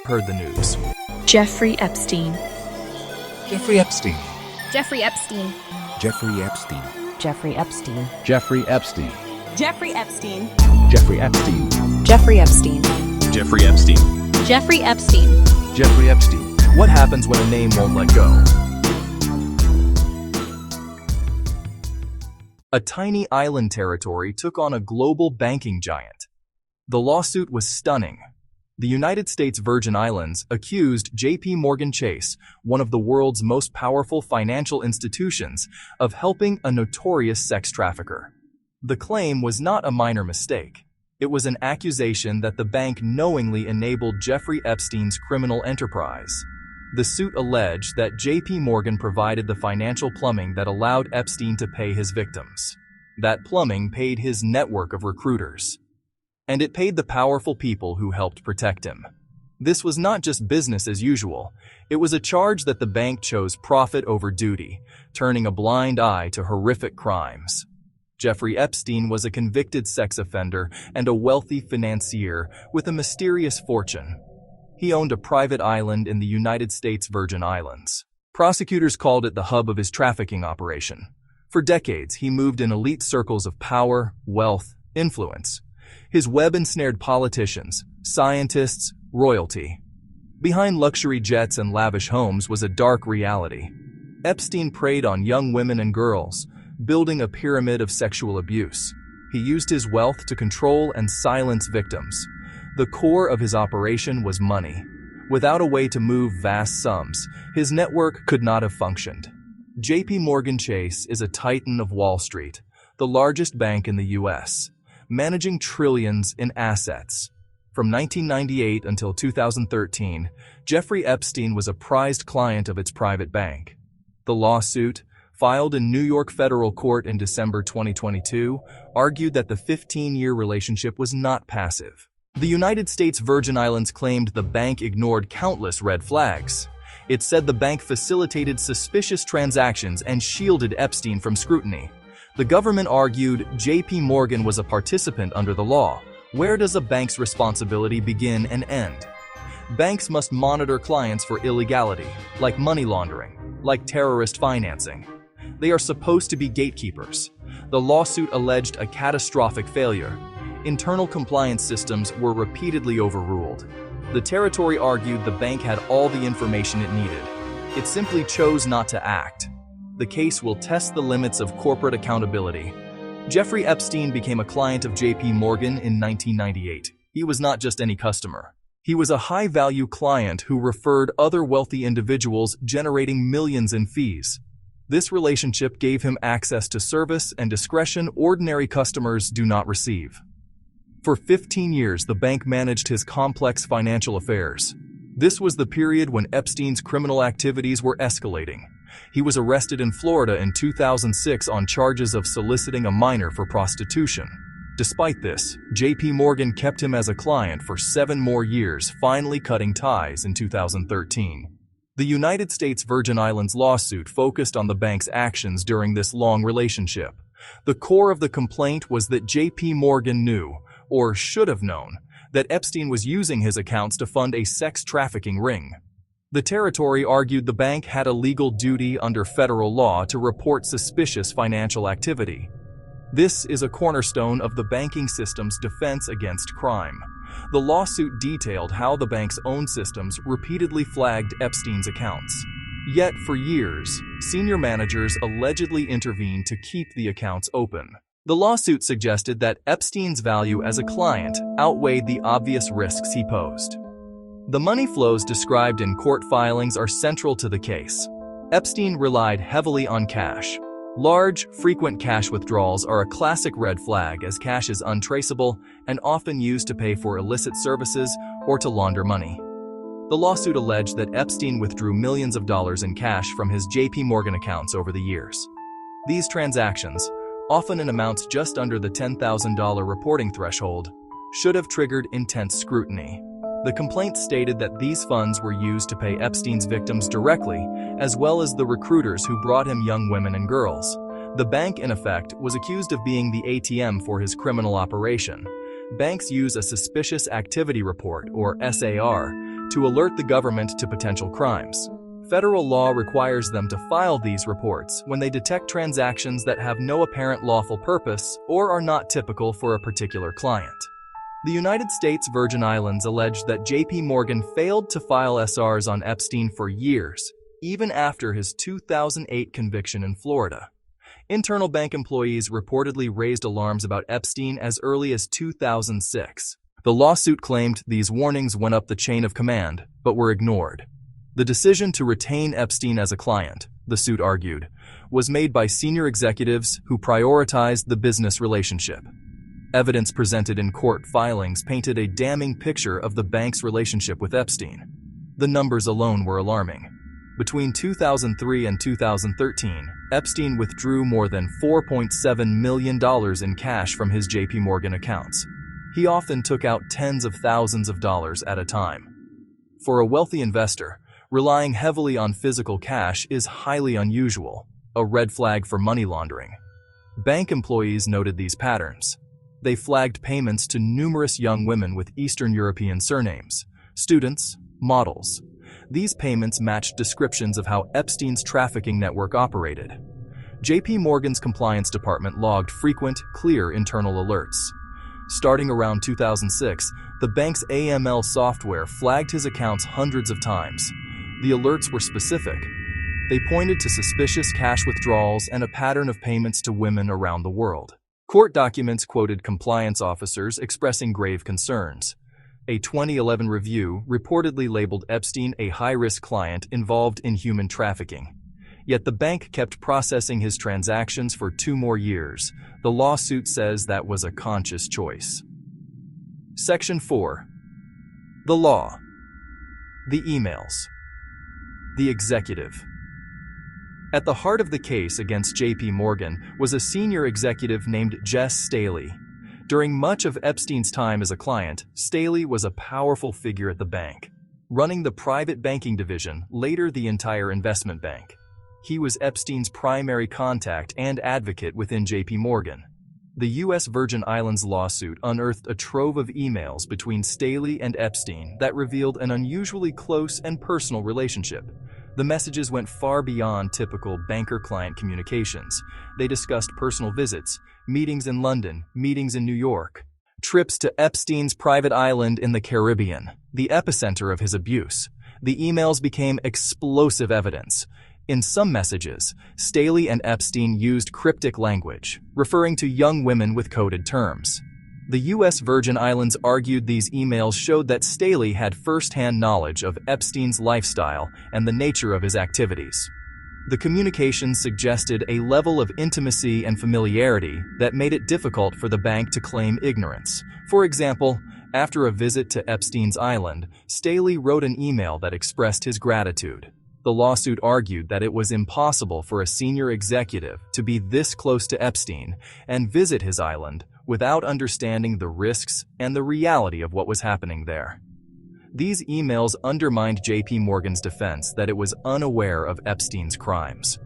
heard the news. Jeffrey Epstein. Jeffrey Epstein. Jeffrey Epstein. Jeffrey Epstein. Jeffrey Epstein. Jeffrey Epstein. Jeffrey Epstein. Jeffrey Epstein. Jeffrey Epstein. Jeffrey Epstein. Jeffrey Epstein. Jeffrey Epstein. What happens when a name won't let go? A tiny island territory took on a global banking giant. The lawsuit was stunning. The United States Virgin Islands accused J.P. Morgan Chase, one of the world's most powerful financial institutions, of helping a notorious sex trafficker. The claim was not a minor mistake. It was an accusation that the bank knowingly enabled Jeffrey Epstein's criminal enterprise. The suit alleged that J.P. Morgan provided the financial plumbing that allowed Epstein to pay his victims. That plumbing paid his network of recruiters. And it paid the powerful people who helped protect him. This was not just business as usual. It was a charge that the bank chose profit over duty, turning a blind eye to horrific crimes. Jeffrey Epstein was a convicted sex offender and a wealthy financier with a mysterious fortune. He owned a private island in the United States Virgin Islands. Prosecutors called it the hub of his trafficking operation. For decades, he moved in elite circles of power, wealth, influence. His web ensnared politicians, scientists, royalty. Behind luxury jets and lavish homes was a dark reality. Epstein preyed on young women and girls, building a pyramid of sexual abuse. He used his wealth to control and silence victims. The core of his operation was money. Without a way to move vast sums, his network could not have functioned. J.P. Morgan Chase is a titan of Wall Street, the largest bank in the U.S., managing trillions in assets. From 1998 until 2013, Jeffrey Epstein was a prized client of its private bank. The lawsuit, filed in New York federal court in December 2022, argued that the 15-year relationship was not passive. The United States Virgin Islands claimed the bank ignored countless red flags. It said the bank facilitated suspicious transactions and shielded Epstein from scrutiny. The government argued J.P. Morgan was a participant under the law. Where does a bank's responsibility begin and end? Banks must monitor clients for illegality, like money laundering, like terrorist financing. They are supposed to be gatekeepers. The lawsuit alleged a catastrophic failure. Internal compliance systems were repeatedly overruled. The territory argued the bank had all the information it needed. It simply chose not to act. The case will test the limits of corporate accountability. Jeffrey Epstein became a client of J.P. Morgan in 1998. He was not just any customer. He was a high-value client who referred other wealthy individuals, generating millions in fees. This relationship gave him access to service and discretion ordinary customers do not receive. For 15 years, the bank managed his complex financial affairs. This was the period when Epstein's criminal activities were escalating. He was arrested in Florida in 2006 on charges of soliciting a minor for prostitution. Despite this, J.P. Morgan kept him as a client for 7 more years, finally cutting ties in 2013. The United States Virgin Islands lawsuit focused on the bank's actions during this long relationship. The core of the complaint was that J.P. Morgan knew, or should have known, that Epstein was using his accounts to fund a sex trafficking ring. The territory argued the bank had a legal duty under federal law to report suspicious financial activity. This is a cornerstone of the banking system's defense against crime. The lawsuit detailed how the bank's own systems repeatedly flagged Epstein's accounts. Yet, for years, senior managers allegedly intervened to keep the accounts open. The lawsuit suggested that Epstein's value as a client outweighed the obvious risks he posed. The money flows described in court filings are central to the case. Epstein relied heavily on cash. Large, frequent cash withdrawals are a classic red flag as cash is untraceable and often used to pay for illicit services or to launder money. The lawsuit alleged that Epstein withdrew millions of dollars in cash from his J.P. Morgan accounts over the years. These transactions, often in amounts just under the $10,000 reporting threshold, should have triggered intense scrutiny. The complaint stated that these funds were used to pay Epstein's victims directly, as well as the recruiters who brought him young women and girls. The bank, in effect, was accused of being the ATM for his criminal operation. Banks use a suspicious activity report, or SAR, to alert the government to potential crimes. Federal law requires them to file these reports when they detect transactions that have no apparent lawful purpose or are not typical for a particular client. The United States Virgin Islands alleged that JP Morgan failed to file SRs on Epstein for years, even after his 2008 conviction in Florida. Internal bank employees reportedly raised alarms about Epstein as early as 2006. The lawsuit claimed these warnings went up the chain of command, but were ignored. The decision to retain Epstein as a client, the suit argued, was made by senior executives who prioritized the business relationship. Evidence presented in court filings painted a damning picture of the bank's relationship with Epstein. The numbers alone were alarming. Between 2003 and 2013, Epstein withdrew more than $4.7 million in cash from his JP Morgan accounts. He often took out tens of thousands of dollars at a time. For a wealthy investor, relying heavily on physical cash is highly unusual, a red flag for money laundering. Bank employees noted these patterns. They flagged payments to numerous young women with Eastern European surnames, students, models. These payments matched descriptions of how Epstein's trafficking network operated. JP Morgan's compliance department logged frequent, clear internal alerts. Starting around 2006, the bank's AML software flagged his accounts hundreds of times. The alerts were specific. They pointed to suspicious cash withdrawals and a pattern of payments to women around the world. Court documents quoted compliance officers expressing grave concerns. A 2011 review reportedly labeled Epstein a high-risk client involved in human trafficking. Yet the bank kept processing his transactions for 2 more years. The lawsuit says that was a conscious choice. Section 4. The law. The emails. The executive. At the heart of the case against JP Morgan was a senior executive named Jess Staley. During much of Epstein's time as a client, Staley was a powerful figure at the bank, running the private banking division, later the entire investment bank. He was Epstein's primary contact and advocate within JP Morgan. The U.S. Virgin Islands lawsuit unearthed a trove of emails between Staley and Epstein that revealed an unusually close and personal relationship. The messages went far beyond typical banker-client communications. They discussed personal visits, meetings in London, meetings in New York, trips to Epstein's private island in the Caribbean, the epicenter of his abuse. The emails became explosive evidence. In some messages, Staley and Epstein used cryptic language, referring to young women with coded terms. The U.S. Virgin Islands argued these emails showed that Staley had first-hand knowledge of Epstein's lifestyle and the nature of his activities. The communications suggested a level of intimacy and familiarity that made it difficult for the bank to claim ignorance. For example, after a visit to Epstein's island, Staley wrote an email that expressed his gratitude. The lawsuit argued that it was impossible for a senior executive to be this close to Epstein and visit his island without understanding the risks and the reality of what was happening there. These emails undermined JP Morgan's defense that it was unaware of Epstein's crimes.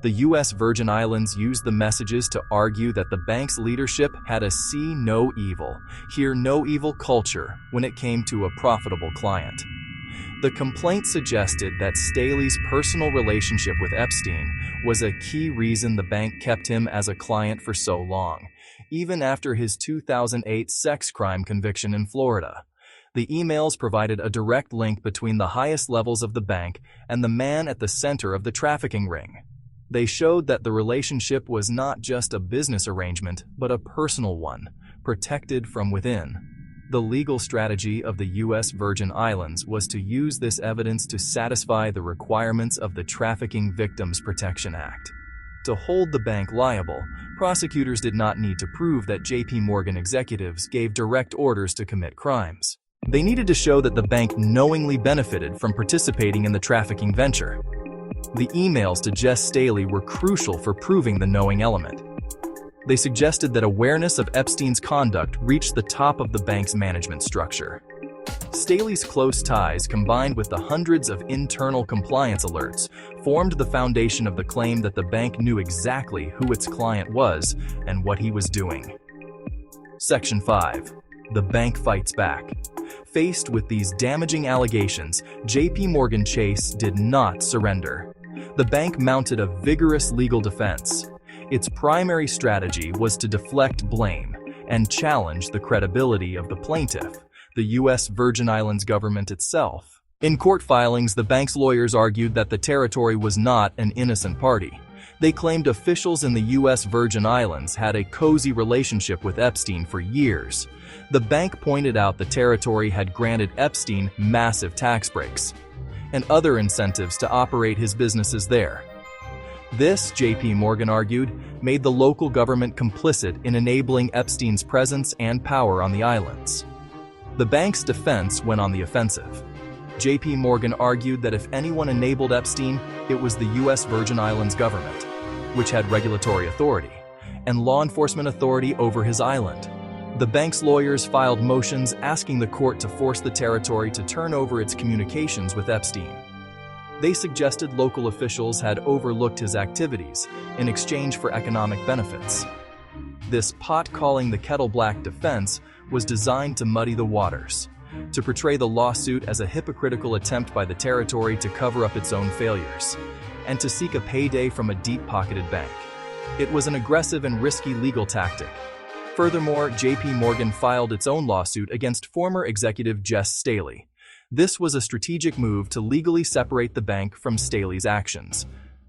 The U.S. Virgin Islands used the messages to argue that the bank's leadership had a see no evil, hear no evil culture when it came to a profitable client. The complaint suggested that Staley's personal relationship with Epstein was a key reason the bank kept him as a client for so long, even after his 2008 sex crime conviction in Florida. The emails provided a direct link between the highest levels of the bank and the man at the center of the trafficking ring. They showed that the relationship was not just a business arrangement, but a personal one, protected from within. The legal strategy of the U.S. Virgin Islands was to use this evidence to satisfy the requirements of the Trafficking Victims Protection Act. To hold the bank liable, prosecutors did not need to prove that JP Morgan executives gave direct orders to commit crimes. They needed to show that the bank knowingly benefited from participating in the trafficking venture. The emails to Jess Staley were crucial for proving the knowing element. They suggested that awareness of Epstein's conduct reached the top of the bank's management structure. Staley's close ties, combined with the hundreds of internal compliance alerts, formed the foundation of the claim that the bank knew exactly who its client was and what he was doing. Section 5. The bank fights back. Faced with these damaging allegations, JP Morgan Chase did not surrender. The bank mounted a vigorous legal defense. Its primary strategy was to deflect blame and challenge the credibility of the plaintiff, the U.S. Virgin Islands government itself. In court filings, the bank's lawyers argued that the territory was not an innocent party. They claimed officials in the U.S. Virgin Islands had a cozy relationship with Epstein for years. The bank pointed out the territory had granted Epstein massive tax breaks and other incentives to operate his businesses there. This, JP Morgan argued, made the local government complicit in enabling Epstein's presence and power on the islands. The bank's defense went on the offensive. JP Morgan argued that if anyone enabled Epstein, it was the U.S. Virgin Islands government, which had regulatory authority and law enforcement authority over his island. The bank's lawyers filed motions asking the court to force the territory to turn over its communications with Epstein. They suggested local officials had overlooked his activities in exchange for economic benefits. This pot-calling-the-kettle-black defense was designed to muddy the waters, to portray the lawsuit as a hypocritical attempt by the territory to cover up its own failures, and to seek a payday from a deep-pocketed bank. It was an aggressive and risky legal tactic. Furthermore, JP Morgan filed its own lawsuit against former executive Jess Staley. This was a strategic move to legally separate the bank from Staley's actions.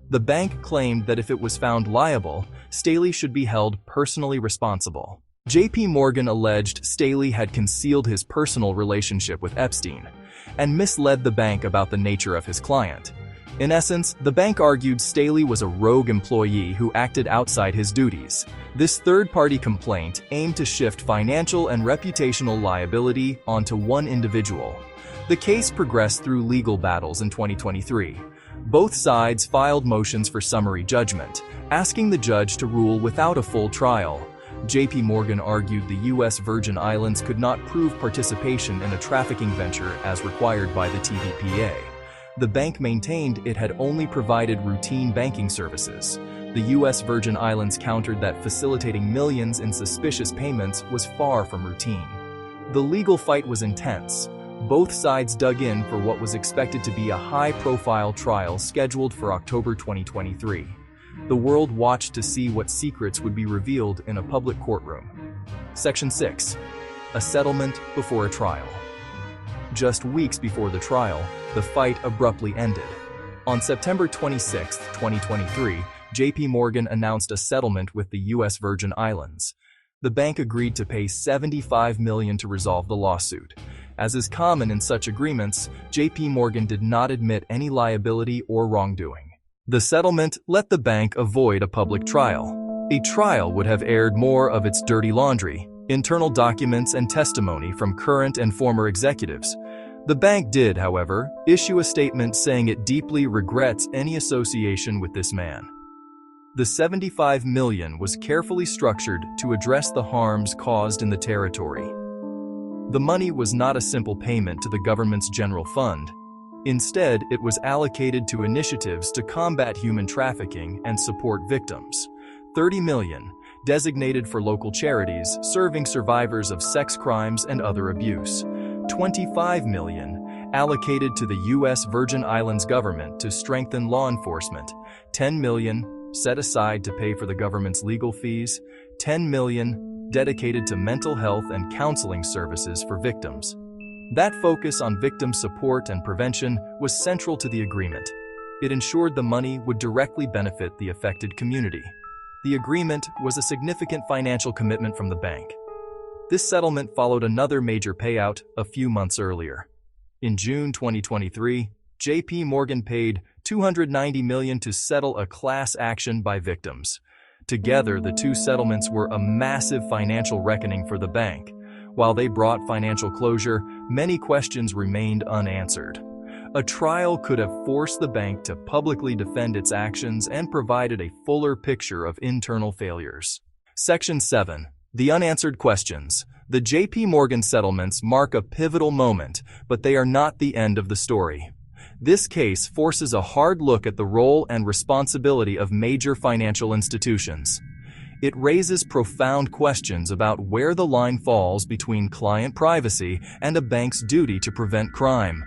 The bank claimed that if it was found liable, Staley should be held personally responsible. JP Morgan alleged Staley had concealed his personal relationship with Epstein and misled the bank about the nature of his client. In essence, the bank argued Staley was a rogue employee who acted outside his duties. This third-party complaint aimed to shift financial and reputational liability onto one individual. The case progressed through legal battles in 2023. Both sides filed motions for summary judgment, asking the judge to rule without a full trial. JP Morgan argued the U.S. Virgin Islands could not prove participation in a trafficking venture as required by the TVPA. The bank maintained it had only provided routine banking services. The U.S. Virgin Islands countered that facilitating millions in suspicious payments was far from routine. The legal fight was intense. Both sides dug in for what was expected to be a high-profile trial scheduled for October 2023. The world watched to see what secrets would be revealed in a public courtroom. Section 6. A settlement before a trial. Just weeks before the trial, the fight abruptly ended. On September 26, 2023, JP Morgan announced a settlement with the U.S. Virgin Islands. The bank agreed to pay $75 million to resolve the lawsuit. As is common in such agreements, JP Morgan did not admit any liability or wrongdoing. The settlement let the bank avoid a public trial. A trial would have aired more of its dirty laundry, internal documents and testimony from current and former executives. The bank did, however, issue a statement saying it deeply regrets any association with this man. The $75 million was carefully structured to address the harms caused in the territory. The money was not a simple payment to the government's general fund. Instead, it was allocated to initiatives to combat human trafficking and support victims. $30 million, designated for local charities serving survivors of sex crimes and other abuse. $25 million, allocated to the U.S. Virgin Islands government to strengthen law enforcement. $10 million, set aside to pay for the government's legal fees. $10 million, dedicated to mental health and counseling services for victims. That focus on victim support and prevention was central to the agreement. It ensured the money would directly benefit the affected community. The agreement was a significant financial commitment from the bank. This settlement followed another major payout a few months earlier. In June 2023, JP Morgan paid $290 million to settle a class action by victims. Together, the two settlements were a massive financial reckoning for the bank. While they brought financial closure, many questions remained unanswered. A trial could have forced the bank to publicly defend its actions and provided a fuller picture of internal failures. Section 7. The unanswered questions. The JP Morgan settlements mark a pivotal moment, but they are not the end of the story. This case forces a hard look at the role and responsibility of major financial institutions. It raises profound questions about where the line falls between client privacy and a bank's duty to prevent crime.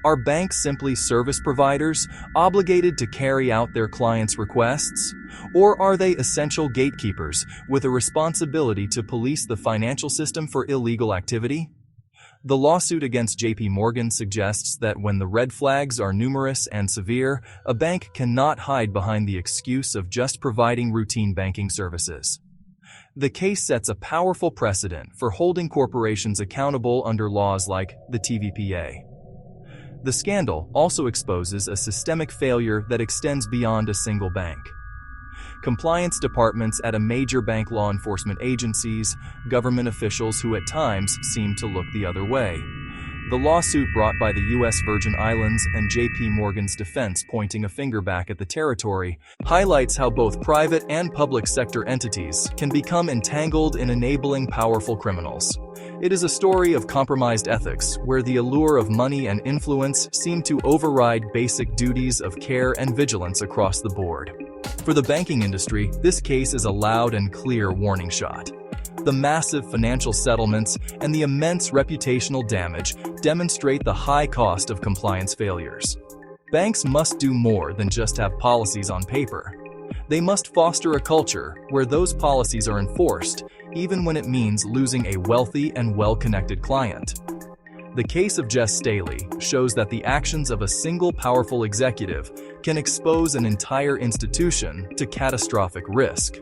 Are banks simply service providers, obligated to carry out their clients' requests? Or are they essential gatekeepers with a responsibility to police the financial system for illegal activity? The lawsuit against JP Morgan suggests that when the red flags are numerous and severe, a bank cannot hide behind the excuse of just providing routine banking services. The case sets a powerful precedent for holding corporations accountable under laws like the TVPA. The scandal also exposes a systemic failure that extends beyond a single bank. Compliance departments at a major bank, law enforcement agencies, government officials who at times seem to look the other way. The lawsuit brought by the U.S. Virgin Islands and JP Morgan's defense, pointing a finger back at the territory, highlights how both private and public sector entities can become entangled in enabling powerful criminals. It is a story of compromised ethics, where the allure of money and influence seem to override basic duties of care and vigilance across the board. For the banking industry, this case is a loud and clear warning shot. The massive financial settlements and the immense reputational damage demonstrate the high cost of compliance failures. Banks must do more than just have policies on paper. They must foster a culture where those policies are enforced, even when it means losing a wealthy and well-connected client. The case of Jess Staley shows that the actions of a single powerful executive can expose an entire institution to catastrophic risk.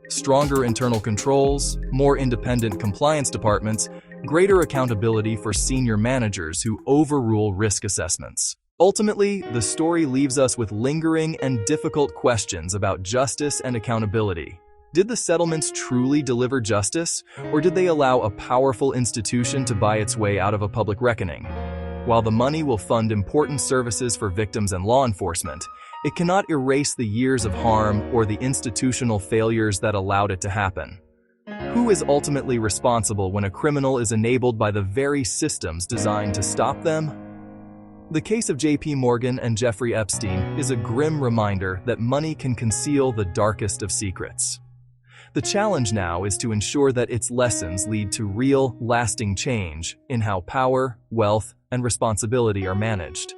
Stronger internal controls, more independent compliance departments, greater accountability for senior managers who overrule risk assessments. Ultimately, the story leaves us with lingering and difficult questions about justice and accountability. Did the settlements truly deliver justice, or did they allow a powerful institution to buy its way out of a public reckoning? While the money will fund important services for victims and law enforcement, it cannot erase the years of harm or the institutional failures that allowed it to happen. Who is ultimately responsible when a criminal is enabled by the very systems designed to stop them? The case of JP Morgan and Jeffrey Epstein is a grim reminder that money can conceal the darkest of secrets. The challenge now is to ensure that its lessons lead to real, lasting change in how power, wealth, and responsibility are managed.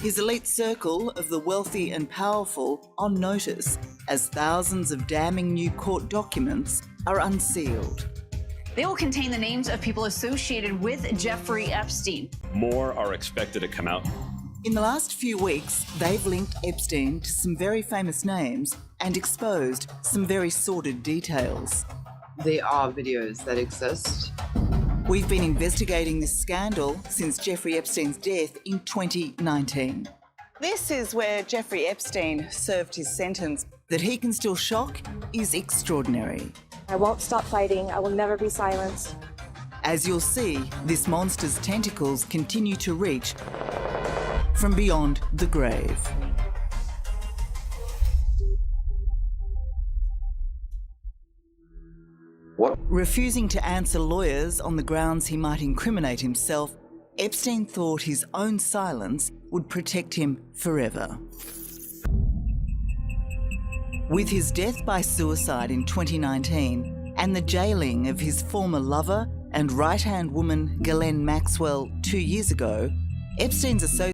His elite circle of the wealthy and powerful on notice as thousands of damning new court documents are unsealed. They will contain the names of people associated with Jeffrey Epstein. More are expected to come out. In the last few weeks, they've linked Epstein to some very famous names and exposed some very sordid details. There are videos that exist. We've been investigating this scandal since Jeffrey Epstein's death in 2019. This is where Jeffrey Epstein served his sentence. That he can still shock is extraordinary. I won't stop fighting. I will never be silenced. As you'll see, this monster's tentacles continue to reach from beyond the grave. What? Refusing to answer lawyers on the grounds he might incriminate himself, Epstein thought his own silence would protect him forever. With his death by suicide in 2019 and the jailing of his former lover and right-hand woman Ghislaine Maxwell 2 years ago, Epstein's associates